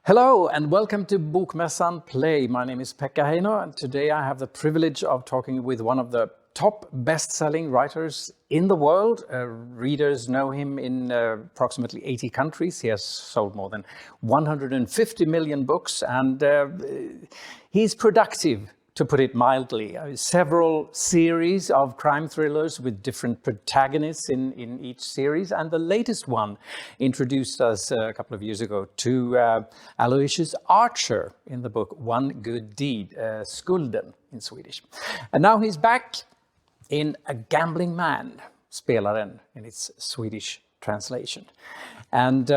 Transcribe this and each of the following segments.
Hello and welcome to Bokmässan Play. My name is Pekka Heino and today I have the privilege of talking with one of the top best-selling writers in the world. Readers know him in approximately 80 countries. He has sold more than 150 million books and he's productive, to put it mildly. Several series of crime thrillers with different protagonists in each series. And the latest one introduced us a couple of years ago to Aloysius Archer in the book One Good Deed, Skulden in Swedish. And now he's back in A Gambling Man, Spelaren in its Swedish translation. And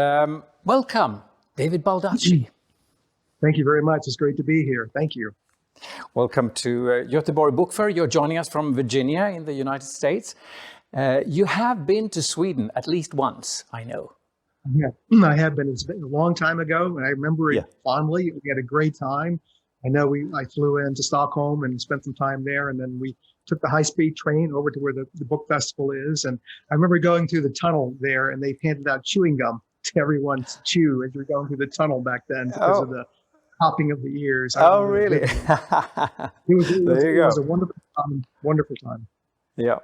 welcome, David Baldacci. Thank you very much. It's great to be here. Thank you. Welcome to Göteborg Book Fair. You're joining us from Virginia in the United States. You have been to Sweden at least once, I know. Yeah, I have been. It's been a long time ago, and I remember it fondly. We had a great time. I know I flew into Stockholm and spent some time there, and then we took the high-speed train over to where the book festival is. And I remember going through the tunnel there, and they handed out chewing gum to everyone to chew as you're going through the tunnel back then because of the popping of the ears. Oh, really? It was a wonderful time. Yeah.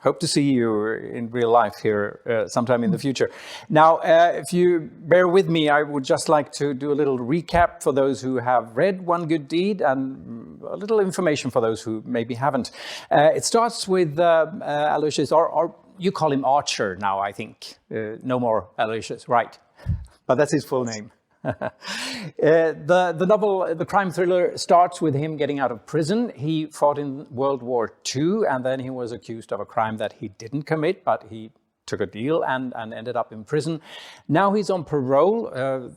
Hope to see you in real life here sometime in the future. Now, if you bear with me, I would just like to do a little recap for those who have read One Good Deed and a little information for those who maybe haven't. It starts with Aloysius, or you call him Archer now, I think. No more Aloysius, right? But that's his full name. The novel, the crime thriller, starts with him getting out of prison. He fought in World War II, and then he was accused of a crime that he didn't commit, but he took a deal and ended up in prison. Now he's on parole,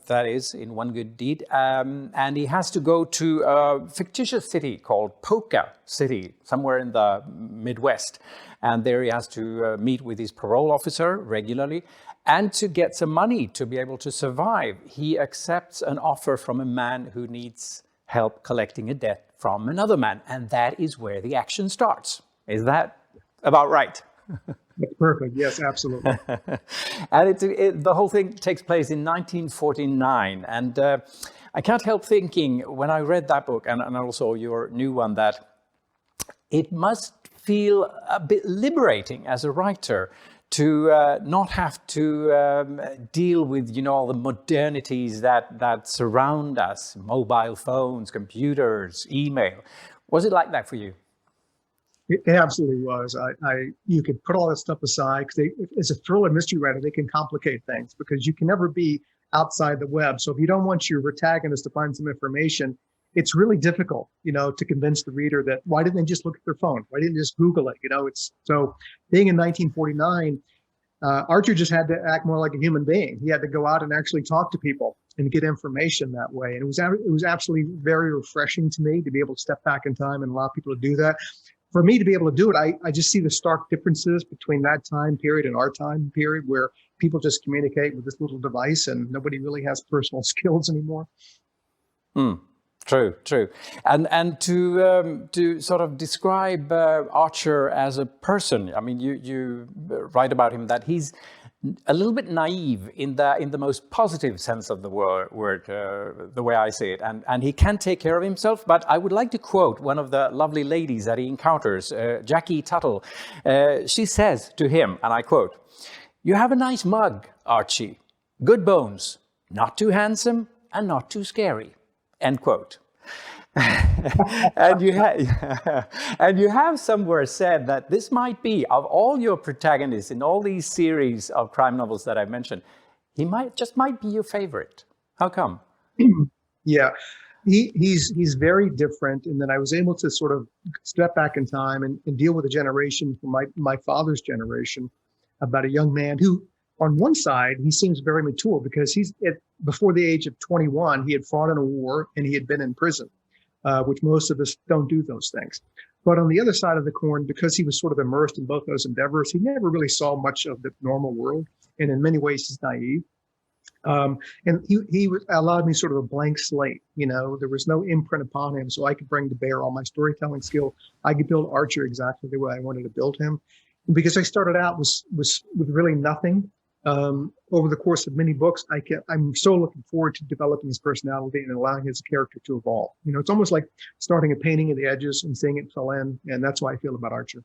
that is, in One Good Deed, and he has to go to a fictitious city called Pekka City, somewhere in the Midwest. And there he has to meet with his parole officer regularly. And to get some money to be able to survive, he accepts an offer from a man who needs help collecting a debt from another man. And that is where the action starts. Is that about right? That's perfect. Yes, absolutely. And the whole thing takes place in 1949. And I can't help thinking, when I read that book, and also your new one, that it must feel a bit liberating as a writer to not have to deal with, all the modernities that surround us, mobile phones, computers, email. Was it like that for you? It absolutely was. You could put all that stuff aside because as a thriller mystery writer, they can complicate things because you can never be outside the web. So if you don't want your protagonist to find some information, it's really difficult, to convince the reader that why didn't they just look at their phone? Why didn't they just Google it? It's so being in 1949, Archer just had to act more like a human being. He had to go out and actually talk to people and get information that way. And it was absolutely very refreshing to me to be able to step back in time and allow people to do that. For me to be able to do it, I just see the stark differences between that time period and our time period where people just communicate with this little device and nobody really has personal skills anymore. True. And to sort of describe Archer as a person, I mean, you write about him that he's a little bit naive in the most positive sense of the word, the way I see it. And he can take care of himself. But I would like to quote one of the lovely ladies that he encounters, Jackie Tuttle. She says to him, and I quote, "You have a nice mug, Archie. Good bones. Not too handsome and not too scary." End quote. and you have somewhere said that this might be, of all your protagonists in all these series of crime novels that I mentioned, he might be your favorite. How come? Yeah, he's very different. And then I was able to sort of step back in time and deal with a generation from my father's generation about a young man who, on one side, he seems very mature because before the age of 21, he had fought in a war and he had been in prison, which most of us don't do those things. But on the other side of the coin, because he was sort of immersed in both those endeavors, he never really saw much of the normal world. And in many ways, he's naive. And he allowed me sort of a blank slate. There was no imprint upon him, so I could bring to bear all my storytelling skill. I could build Archer exactly the way I wanted to build him. Because I started out with really nothing. over the course of many books, I'm so looking forward to developing his personality and allowing his character to evolve. You know, it's almost like starting a painting at the edges and seeing it fill in. And that's why I feel about Archer.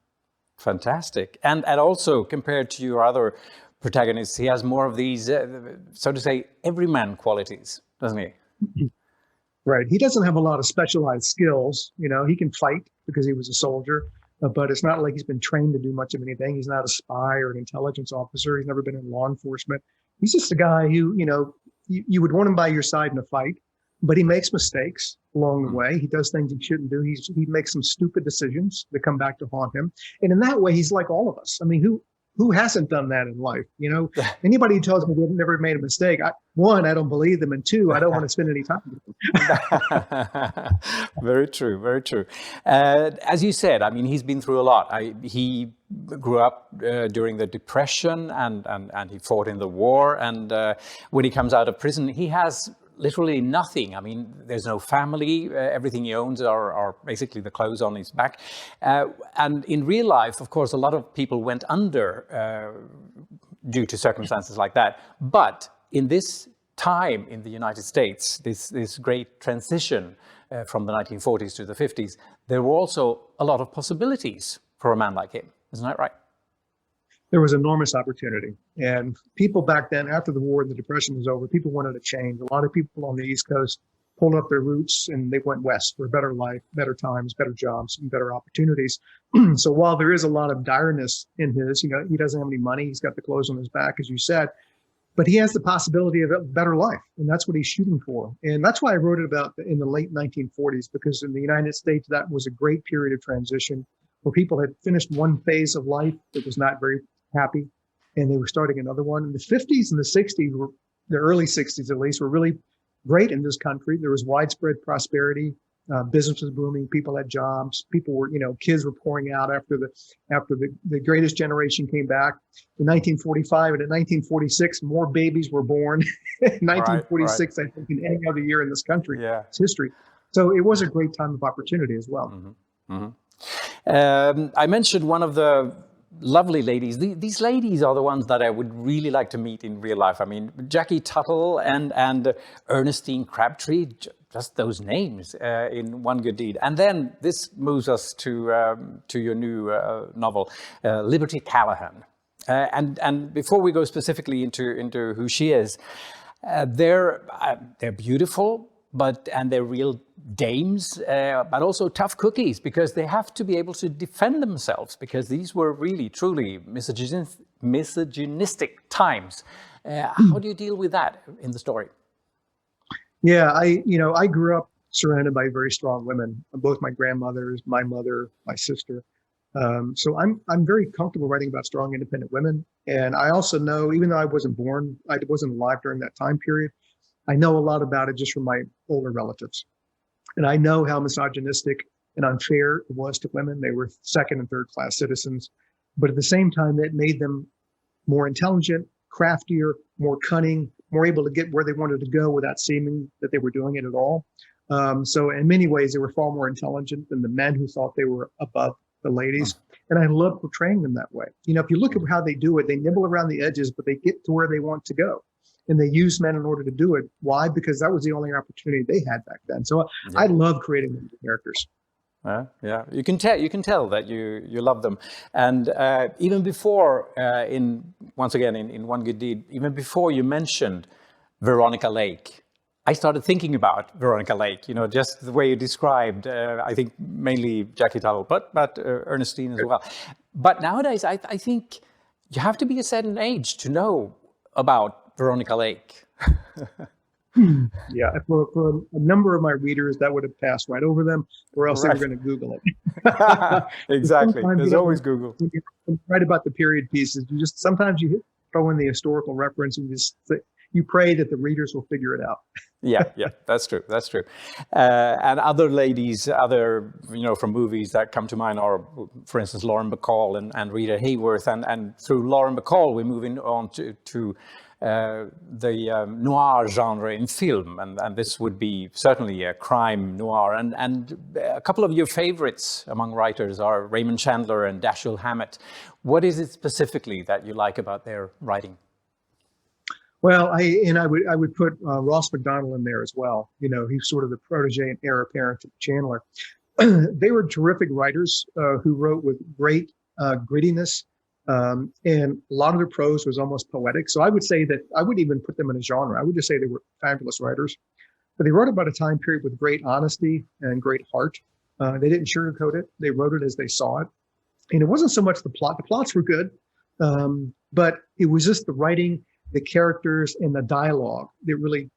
Fantastic. And also compared to your other protagonists, he has more of these, so to say, everyman qualities, doesn't he? Right. He doesn't have a lot of specialized skills. You know, he can fight because he was a soldier, but it's not like he's been trained to do much of anything. He's not a spy or an intelligence officer. He's never been in law enforcement. He's just a guy who, you know, you would want him by your side in a fight, but he makes mistakes along the way. He does things he shouldn't do. He makes some stupid decisions that come back to haunt him. And in that way, he's like all of us. I mean, who hasn't done that in life? You know, anybody who tells me they've never made a mistake, one, I don't believe them. And two, I don't want to spend any time with them. Very true, very true. As you said, I mean, he's been through a lot. He grew up during the Depression and he fought in the war. And when he comes out of prison, he has literally nothing. I mean, there's no family. Everything he owns are basically the clothes on his back. And in real life, of course, a lot of people went under due to circumstances like that. But in this time in the United States, this great transition from the 1940s to the 50s, there were also a lot of possibilities for a man like him. Isn't that right? There was enormous opportunity. And people back then, after the war and the Depression was over, people wanted a change. A lot of people on the East Coast pulled up their roots and they went west for a better life, better times, better jobs, and better opportunities. So while there is a lot of direness in his, you know, he doesn't have any money, he's got the clothes on his back, as you said, but he has the possibility of a better life. And that's what he's shooting for. And that's why I wrote it about in the late 1940s, because in the United States, that was a great period of transition where people had finished one phase of life that was not very happy, and they were starting another one. In the 50s and the 60s, the early 60s at least, were really great in this country. There was widespread prosperity, business was booming, people had jobs, people were, you know, kids were pouring out after the greatest generation came back. In 1945 and in 1946, more babies were born. In 1946, right. I think, in any other year in this country, it's history. So it was a great time of opportunity as well. Mm-hmm. Mm-hmm. I mentioned one of the lovely ladies. These ladies are the ones that I would really like to meet in real life. I mean, Jackie Tuttle and Ernestine Crabtree, just those names in One Good Deed. And then this moves us to your new novel, Liberty Callahan. And before we go specifically into who she is, they're beautiful, and they're real dames, but also tough cookies, because they have to be able to defend themselves, because these were really, truly misogynistic times. How do you deal with that in the story? Yeah, I grew up surrounded by very strong women, both my grandmothers, my mother, my sister. So I'm very comfortable writing about strong, independent women. And I also know, even though I wasn't alive during that time period, I know a lot about it just from my older relatives. And I know how misogynistic and unfair it was to women. They were second and third class citizens. But at the same time, it made them more intelligent, craftier, more cunning, more able to get where they wanted to go without seeming that they were doing it at all. So in many ways, they were far more intelligent than the men who thought they were above the ladies. And I love portraying them that way. You know, if you look at how they do it, they nibble around the edges, but they get to where they want to go. And they use men in order to do it. Why? Because that was the only opportunity they had back then. So I love creating them characters. Yeah, you can tell that you love them. And even before, in One Good Deed, even before you mentioned Veronica Lake, I started thinking about Veronica Lake. You know, just the way you described. I think mainly Jackie Tuttle, but Ernestine as well. But nowadays, I think you have to be a certain age to know about Veronica Lake. Yeah, for a number of my readers, that would have passed right over them, or else they were going to Google it. Exactly. There's always Google. When you write about the period pieces, sometimes you throw in the historical reference and you pray that the readers will figure it out. Yeah, that's true. And other ladies, from movies that come to mind are, for instance, Lauren Bacall and Rita Hayworth. And through Lauren Bacall, we're moving on to the noir genre in film, and this would be certainly a crime noir. And a couple of your favorites among writers are Raymond Chandler and Dashiell Hammett. What is it specifically that you like about their writing? Well, I would put Ross McDonald in there as well. You know, he's sort of the protege and heir apparent to Chandler. They were terrific writers who wrote with great grittiness, and a lot of their prose was almost poetic. So I would say that I wouldn't even put them in a genre. I would just say they were fabulous writers. But they wrote about a time period with great honesty and great heart. They didn't sugarcoat it. They wrote it as they saw it. And it wasn't so much the plot. The plots were good, but it was just the writing, the characters, and the dialogue that really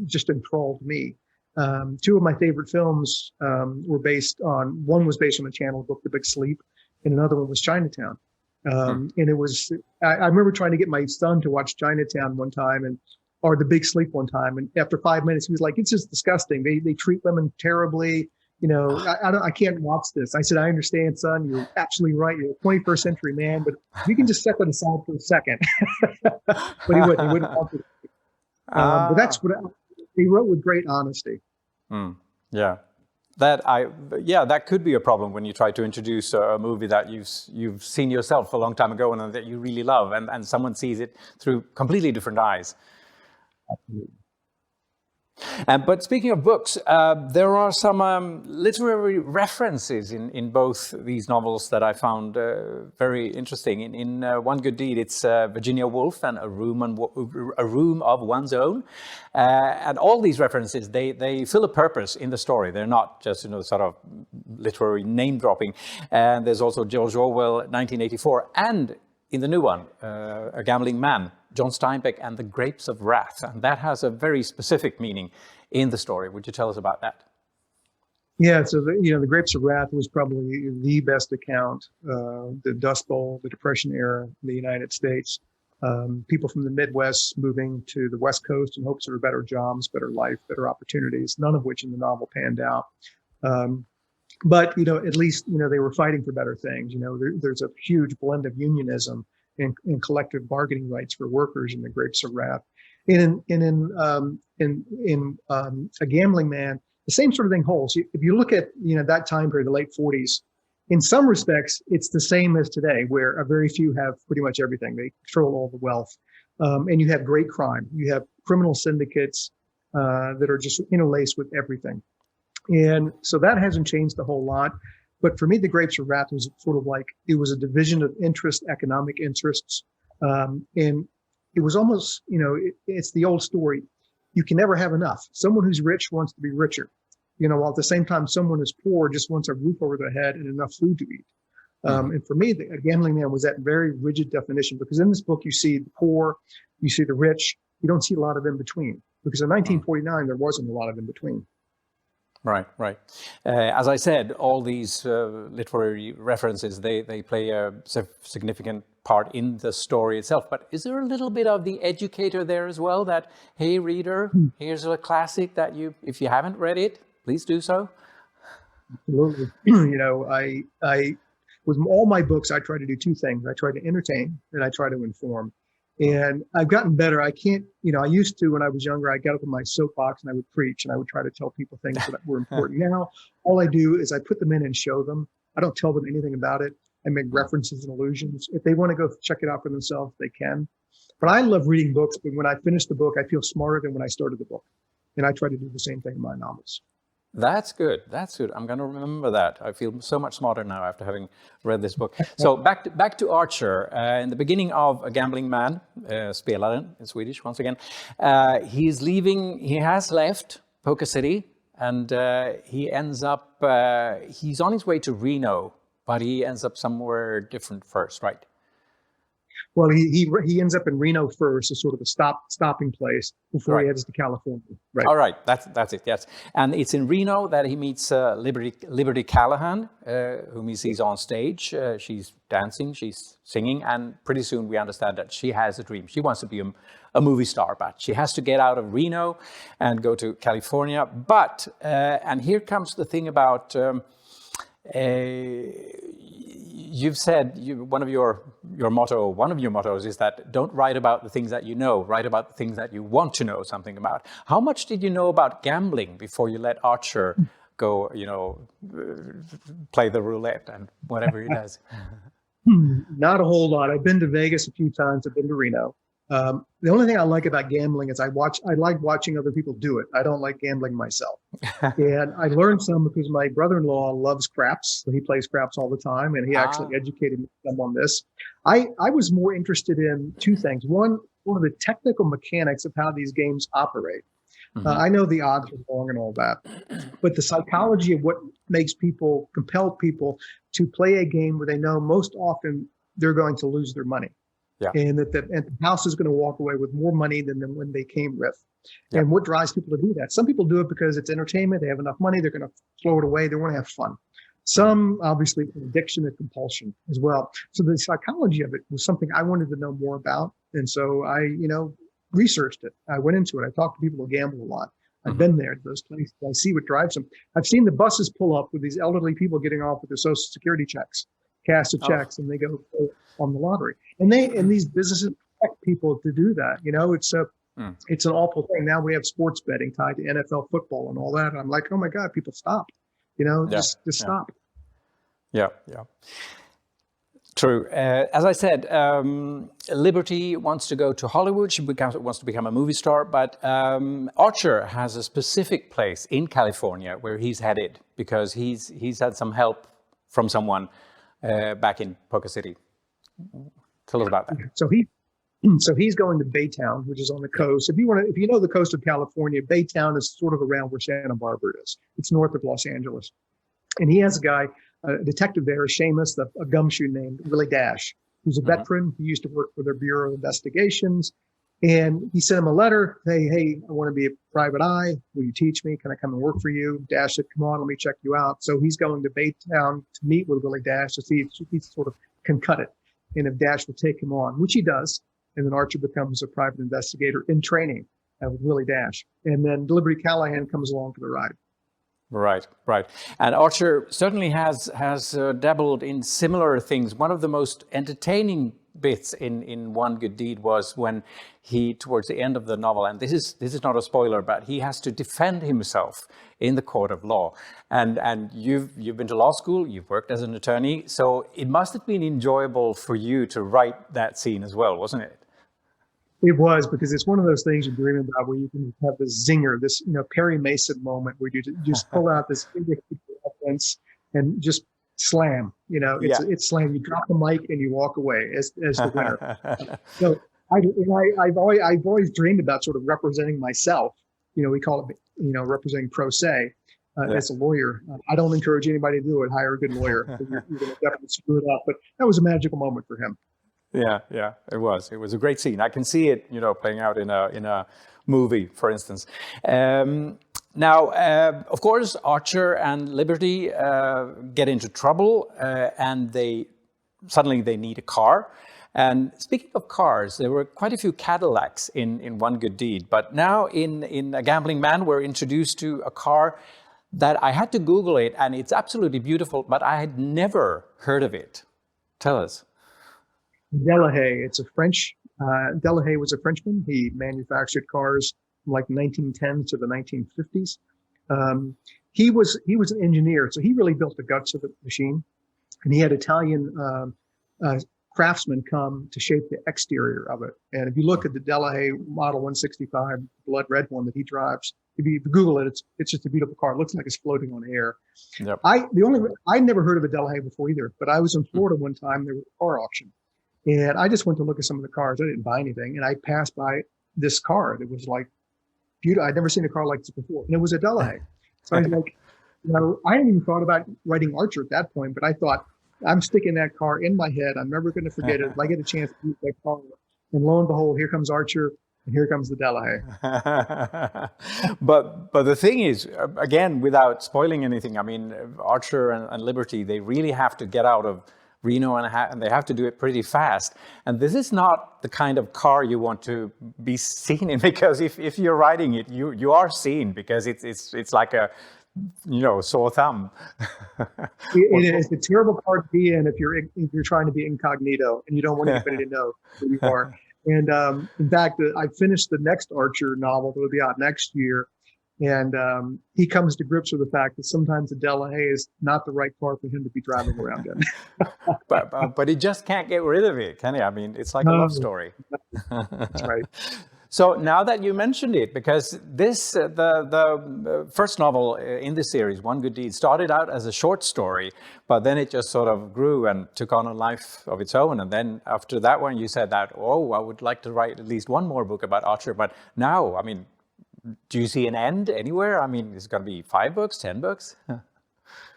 just enthralled me. Two of my favorite films were one was based on the Channel book, The Big Sleep, and another one was Chinatown. And it was, I remember trying to get my son to watch Chinatown one time or The Big Sleep one time. And after 5 minutes, he was like, it's just disgusting. They treat women terribly. You know, I can't watch this. I said, I understand, son. You're absolutely right. You're a 21st century man, but you can just set that aside for a second. But he wouldn't want to. But that's what he wrote with great honesty. Yeah. That could be a problem when you try to introduce a movie that you've seen yourself a long time ago and that you really love, and someone sees it through completely different eyes. Absolutely. But speaking of books, there are some literary references in both these novels that I found very interesting. In One Good Deed, it's Virginia Woolf and A Room of One's Own. And all these references, they fill a purpose in the story. They're not just, sort of literary name dropping. And there's also George Orwell, 1984, and in the new one, A Gambling Man, John Steinbeck and the Grapes of Wrath. And that has a very specific meaning in the story. Would you tell us about that? Yeah, so the Grapes of Wrath was probably the best account, the Dust Bowl, the Depression era in the United States. People from the Midwest moving to the West Coast in hopes of better jobs, better life, better opportunities, none of which in the novel panned out. But, at least, they were fighting for better things. There's a huge blend of unionism and collective bargaining rights for workers in the Grapes of Wrath. In A Gambling Man, the same sort of thing holds. If you look at, that time period, the late 40s, in some respects, it's the same as today, where a very few have pretty much everything. They control all the wealth. And you have great crime. You have criminal syndicates that are just interlaced with everything. And so that hasn't changed a whole lot. But for me, the Grapes of Wrath was sort of like, it was a division of interest, economic interests. And it was almost, it's the old story. You can never have enough. Someone who's rich wants to be richer, while at the same time, someone who's poor just wants a roof over their head and enough food to eat. And for me, A Gambling Man was that very rigid definition, because in this book, you see the poor, you see the rich, you don't see a lot of in between, because in 1949, there wasn't a lot of in between. Right. As I said, all these literary references, they play a significant part in the story itself. But is there a little bit of the educator there as well? That, hey, reader, here's a classic that if you haven't read it, please do so. Absolutely. I with all my books, I try to do two things. I try to entertain and I try to inform. And I've gotten better. I can't, I used to, when I was younger, I got up in my soapbox and I would preach and I would try to tell people things that were important. Now, all I do is I put them in and show them. I don't tell them anything about it. I make references and allusions. If they want to go check it out for themselves, they can. But I love reading books. But when I finish the book, I feel smarter than when I started the book. And I try to do the same thing in my novels. That's good. I'm going to remember that. I feel so much smarter now after having read this book. So back to Archer. In the beginning of A Gambling Man, spelaren in Swedish once again, he's leaving. He has left Poker City, and he ends up. He's on his way to Reno, but he ends up somewhere different first, right? Well, he ends up in Reno first, as sort of a stopping place before he heads to California. Right. All right, that's it. Yes, and it's in Reno that he meets Liberty Callahan, whom he sees on stage. She's dancing, she's singing, and pretty soon we understand that she has a dream. She wants to be a movie star, but she has to get out of Reno and go to California. But and here comes the thing about. You've said one of your mottos is that don't write about the things that you know, write about the things that you want to know something about. How much did you know about gambling before you let Archer go, play the roulette and whatever he does? Not a whole lot. I've been to Vegas a few times. I've been to Reno. The only thing I like about gambling is I like watching other people do it. I don't like gambling myself. And I learned some because my brother-in-law loves craps. So he plays craps all the time, and he actually educated me some on this. I was more interested in two things. One of the technical mechanics of how these games operate. I know the odds are wrong and all that, but the psychology of what makes people, compel people to play a game where they know most often they're going to lose their money. Yeah. And that the house is going to walk away with more money than when they came with. Yeah. And what drives people to do that? Some people do it because it's entertainment. They have enough money. They're going to throw it away. They want to have fun. Some, obviously, addiction and compulsion as well. So the psychology of it was something I wanted to know more about. And so I, researched it. I went into it. I talked to people who gamble a lot. I've been there to those places. I see what drives them. I've seen the buses pull up with these elderly people getting off with their Social Security checks, cash of checks, and they go on the lottery. And these businesses expect people to do that. It's an awful thing. Now we have sports betting tied to NFL football and all that. And I'm like, oh my God, people stop. Just stop. Yeah. True. As I said, Liberty wants to go to Hollywood. She wants to become a movie star. But Archer has a specific place in California where he's headed because he's had some help from someone back in Poker City. Tell us about that. So he's going to Baytown, which is on the coast. If you know the coast of California, Baytown is sort of around where Santa Barbara is. It's north of Los Angeles. And he has a detective there, Seamus, a gumshoe named Willie Dash, who's a veteran. He used to work for the Bureau of Investigations. And he sent him a letter. Hey, I want to be a private eye. Will you teach me? Can I come and work for you? Dash said, come on, let me check you out. So he's going to Baytown to meet with Willie Dash to see if he sort of can cut it. And if Dash will take him on, which he does. And then Archer becomes a private investigator in training with Willie Dash. And then Liberty Callahan comes along for the ride. Right. And Archer certainly has dabbled in similar things. One of the most entertaining bits in One Good Deed was when he, towards the end of the novel, and this is not a spoiler, but he has to defend himself in the court of law. And you've been to law school, you've worked as an attorney, so it must have been enjoyable for you to write that scene as well, wasn't it? It was, because it's one of those things you dream about where you can have this zinger, this Perry Mason moment where you just pull out this evidence and just slam. It's slam. You drop the mic and you walk away as the winner. So I've always dreamed about sort of representing myself. We call it representing pro se as a lawyer. I don't encourage anybody to do it. Hire a good lawyer. You're going to definitely screw it up. But that was a magical moment for him. Yeah, it was. It was a great scene. I can see it, playing out in a movie, for instance. Now, of course, Archer and Liberty get into trouble, and they need a car. And speaking of cars, there were quite a few Cadillacs in One Good Deed. But now in A Gambling Man, we're introduced to a car that I had to Google it, and it's absolutely beautiful, but I had never heard of it. Tell us. Delahaye. It's a French. Delahaye was a Frenchman. He manufactured cars from like the 1910s to the 1950s. He was an engineer, so he really built the guts of the machine. And he had Italian craftsmen come to shape the exterior of it. And if you look at the Delahaye Model 165 blood red one that he drives, if you Google it, it's just a beautiful car. It looks like it's floating on air. Yep. I never heard of a Delahaye before either, but I was in Florida one time. There was a car auction. And I just went to look at some of the cars. I didn't buy anything. And I passed by this car that was like beautiful. I'd never seen a car like this before. And it was a Delahaye. So I was like, I hadn't even thought about writing Archer at that point, but I thought, I'm sticking that car in my head. I'm never going to forget it. If I get a chance to use that car. And lo and behold, here comes Archer. And here comes the Delahaye. But the thing is, again, without spoiling anything, I mean, Archer and Liberty, they really have to get out of Reno, and they have to do it pretty fast. And this is not the kind of car you want to be seen in, because if you're riding it, you are seen, because it's like a sore thumb. It's a terrible car to be in if you're trying to be incognito and you don't want anybody to know who you are. And in fact, I finished the next Archer novel that will be out next year. And he comes to grips with the fact that sometimes the Delahaye is not the right car for him to be driving around in. But he just can't get rid of it, can he? I mean, it's like a love story. That's right. So now that you mentioned it, because this the first novel in the series, One Good Deed, started out as a short story, but then it just sort of grew and took on a life of its own. And then after that one, you said that, oh, I would like to write at least one more book about Archer. But now, I mean, do you see an end anywhere? I mean, is it going to be 5 books, 10 books?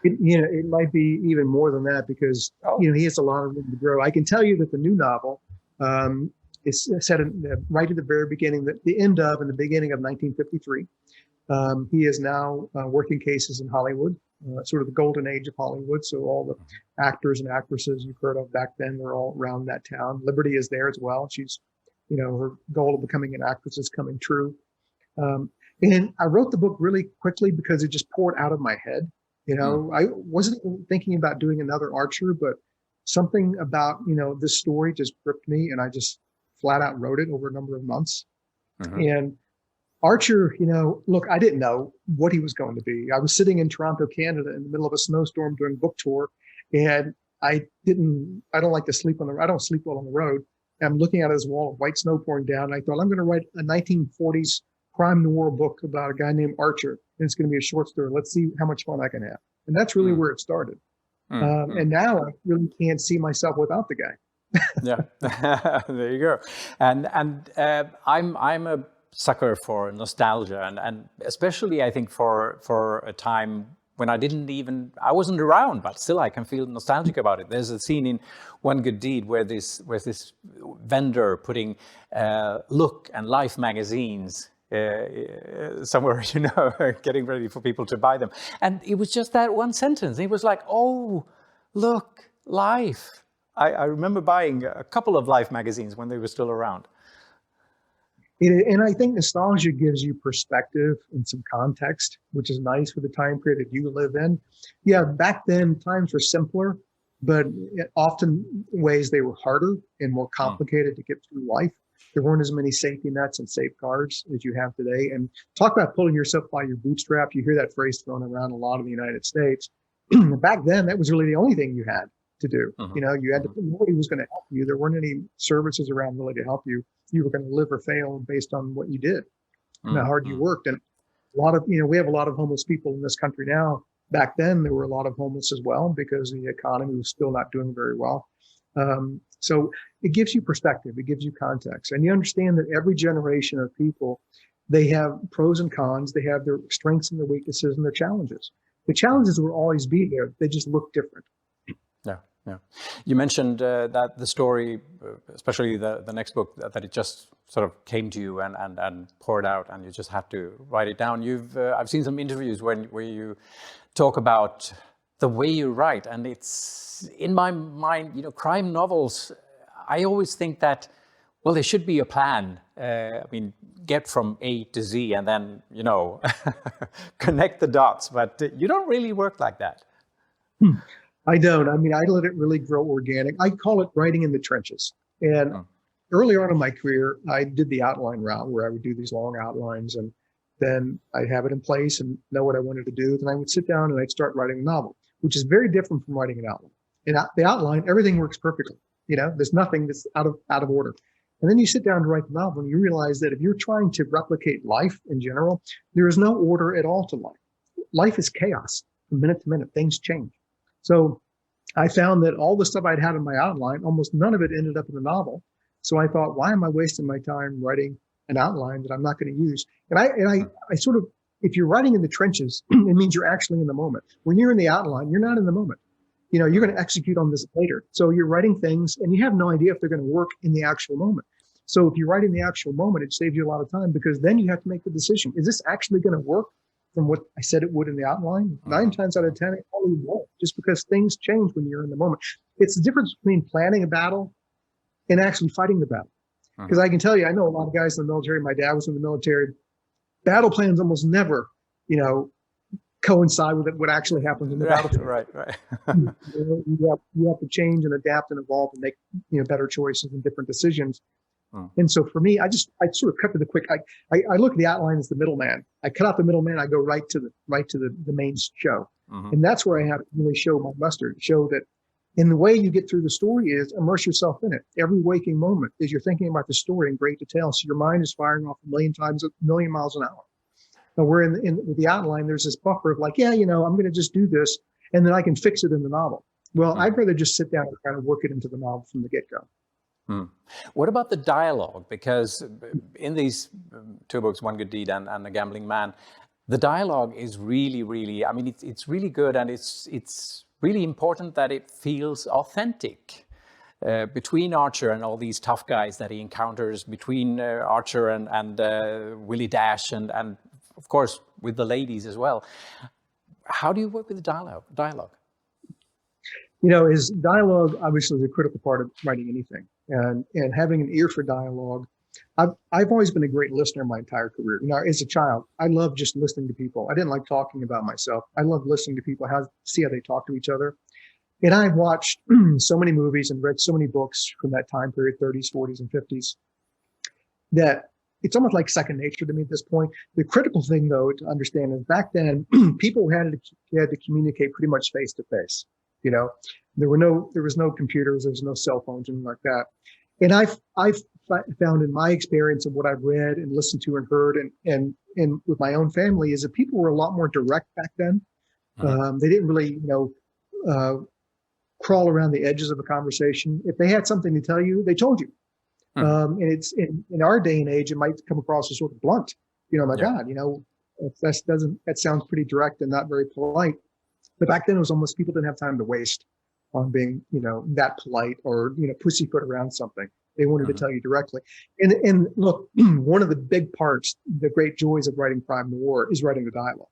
It might be even more than that because, he has a lot of room to grow. I can tell you that the new novel is set right at the very beginning, the end of and the beginning of 1953. He is now working cases in Hollywood, sort of the golden age of Hollywood. So all the actors and actresses you've heard of back then, they're all around that town. Liberty is there as well. She's, her goal of becoming an actress is coming true. And I wrote the book really quickly because it just poured out of my head. I wasn't thinking about doing another Archer, but something about, this story just gripped me, and I just flat out wrote it over a number of months. And Archer, look, I didn't know what he was going to be. I was sitting in Toronto, Canada in the middle of a snowstorm doing book tour, and I don't like to sleep I don't sleep well on the road. I'm looking at this wall of white snow pouring down, and I thought, I'm going to write a 1940s crime noir book about a guy named Archer, and it's going to be a short story. Let's see how much fun I can have. And that's really where it started. And now I really can't see myself without the guy. Yeah, there you go. And I'm a sucker for nostalgia, and especially I think for a time when I wasn't around, but still I can feel nostalgic about it. There's a scene in One Good Deed where this vendor putting Look and Life magazines somewhere, getting ready for people to buy them. And it was just that one sentence. It was like, oh, look, Life. I remember buying a couple of Life magazines when they were still around. And I think nostalgia gives you perspective and some context, which is nice for the time period that you live in. Yeah, back then times were simpler, but often ways they were harder and more complicated to get through life. There weren't as many safety nets and safeguards as you have today. And talk about pulling yourself by your bootstrap. You hear that phrase thrown around a lot in the United States. Back then, that was really the only thing you had to do. You had to, nobody was going to help you. There weren't any services around really to help you. You were going to live or fail based on what you did and how hard you worked. And a lot of, we have a lot of homeless people in this country now. Back then, there were a lot of homeless as well because the economy was still not doing very well. So it gives you perspective, it gives you context, and you understand that every generation of people, they have pros and cons, they have their strengths and their weaknesses and their challenges. The challenges will always be there. They just look different. Yeah. You mentioned that the story, especially the next book, that it just sort of came to you and poured out, and you just had to write it down. I've seen some interviews where you talk about the way you write, and it's in my mind, crime novels. I always think that, well, there should be a plan. Get from A to Z, and then connect the dots. But you don't really work like that. I don't. I let it really grow organic. I call it writing in the trenches. And early on in my career, I did the outline route where I would do these long outlines, and then I'd have it in place and know what I wanted to do. Then I would sit down and I'd start writing a novel, which is very different from writing an outline. In the outline, everything works perfectly. There's nothing that's out of order. And then you sit down to write the novel and you realize that if you're trying to replicate life in general, there is no order at all to life. Life is chaos from minute to minute. Things change. So I found that all the stuff I'd had in my outline, almost none of it ended up in the novel. So I thought, why am I wasting my time writing an outline that I'm not going to use? And I sort of, if you're writing in the trenches, it means you're actually in the moment. When you're in the outline, you're not in the moment. You're going to execute on this later. So you're writing things and you have no idea if they're going to work in the actual moment. So if you're writing the actual moment, it saves you a lot of time because then you have to make the decision. Is this actually going to work from what I said it would in the outline? 9 times out of 10, it probably won't, just because things change when you're in the moment. It's the difference between planning a battle and actually fighting the battle. Because I can tell you, I know a lot of guys in the military. My dad was in the military. Battle plans almost never, coincide with what actually happens in the battlefield. Right. You have to change and adapt and evolve and make better choices and different decisions. And so for me, I sort of cut to the quick. I look at the outline as the middleman. I cut out the middleman. I go right to the main show, and that's where I have to really show my mustard. Show that, in the way you get through the story is immerse yourself in it. Every waking moment is you're thinking about the story in great detail, so your mind is firing off a million miles an hour. Now we're with the outline. There's this buffer of like, I'm going to just do this, and then I can fix it in the novel. Well, I'd rather just sit down and kind of work it into the novel from the get-go. What about the dialogue? Because in these two books, One Good Deed and The Gambling Man, the dialogue is really, really, I mean, it's really good, and it's really important that it feels authentic between Archer and all these tough guys that he encounters, between Archer and Willie Dash, and of course with the ladies as well. How do you work with the dialogue? His dialogue obviously is a critical part of writing anything, and having an ear for dialogue. I've always been a great listener my entire career. As a child, I loved just listening to people. I didn't like talking about myself. I loved listening to people, see how they talk to each other. And I've watched so many movies and read so many books from that time period, 30s, 40s, and 50s, that it's almost like second nature to me at this point. The critical thing, though, to understand is back then, people had to communicate pretty much face to face. There was no computers, there was no cell phones, and like that. And I've found in my experience of what I've read and listened to and heard and with my own family is that people were a lot more direct back then. They didn't really, crawl around the edges of a conversation. If they had something to tell you, they told you. And it's in our day and age, it might come across as sort of blunt. God, that sounds pretty direct and not very polite. But back then it was almost people didn't have time to waste on being, that polite or, pussyfoot around something. They wanted to tell you directly. And look, one of the big parts, the great joys of writing crime noir is writing the dialogue.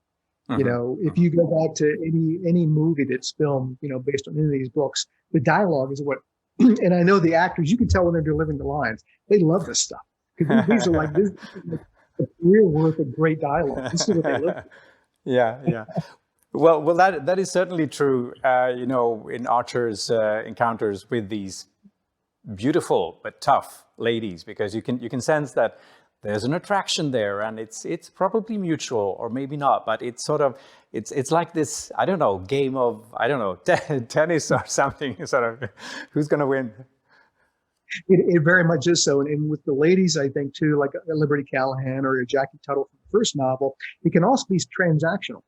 If you go back to any movie that's filmed, based on any of these books, the dialogue is what, and I know the actors, you can tell when they're delivering the lines, they love this stuff. Because these are like, this is a career worth of great dialogue. This is what they live for. Yeah. Well, that is certainly true. In Archer's encounters with these beautiful but tough ladies, because you can sense that there's an attraction there, and it's probably mutual or maybe not, but it's sort of it's like this, I don't know, game of tennis or something. Sort of, who's going to win? It very much is so, and with the ladies, I think too, like a Liberty Callahan or a Jackie Tuttle from the first novel, it can also be transactional.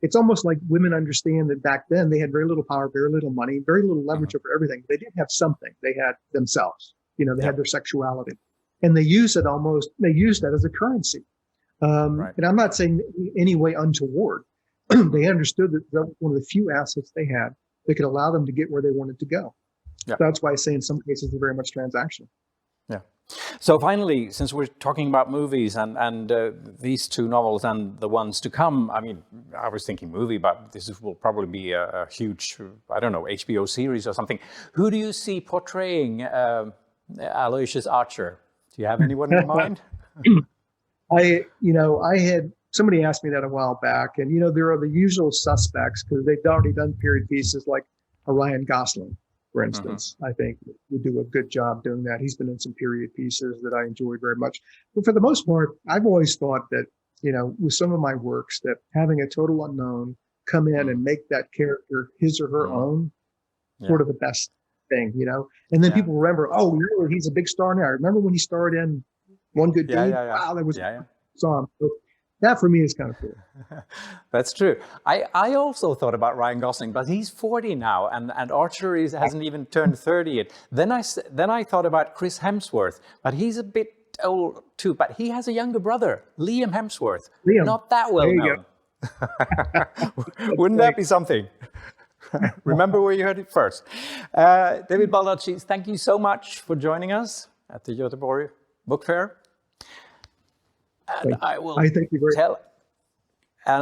It's almost like women understand that back then they had very little power, very little money, very little leverage over everything. They did have something. They had themselves. They had their sexuality, and they used that as a currency. And I'm not saying any way untoward. They understood that that was one of the few assets they had that could allow them to get where they wanted to go. Yeah. That's why I say in some cases they're very much transactional. Yeah. So finally, since we're talking about movies and these two novels and the ones to come, I mean, I was thinking movie, but this will probably be a huge, I don't know, HBO series or something. Who do you see portraying Aloysius Archer? Do you have anyone in mind? I had somebody asked me that a while back, and there are the usual suspects because they've already done period pieces like a Ryan Gosling, for instance. I think would do a good job doing that. He's been in some period pieces that I enjoyed very much. But for the most part, I've always thought that, with some of my works, that having a total unknown come in and make that character his or her own, sort of the best thing, And then people remember, he's a big star now. I remember when he starred in One Good Deed. Wow, that was awesome. So that for me is kind of cool. That's true. I also thought about Ryan Gosling, but he's 40 now, and Archer hasn't even turned 30 yet. Then I thought about Chris Hemsworth, but he's a bit old too. But he has a younger brother, Liam Hemsworth. Not that well known. Wouldn't that be something? Remember where you heard it first. David Baldacci, thank you so much for joining us at the Göteborg Book Fair. And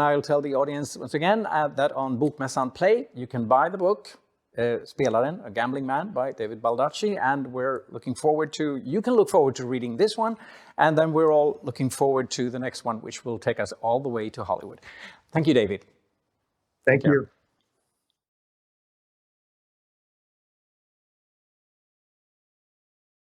I'll tell the audience once again that on Bokmässan Play you can buy the book Spelaren, A Gambling Man by David Baldacci, and you can look forward to reading this one, and then we're all looking forward to the next one, which will take us all the way to Hollywood. Thank you, David. Thank you.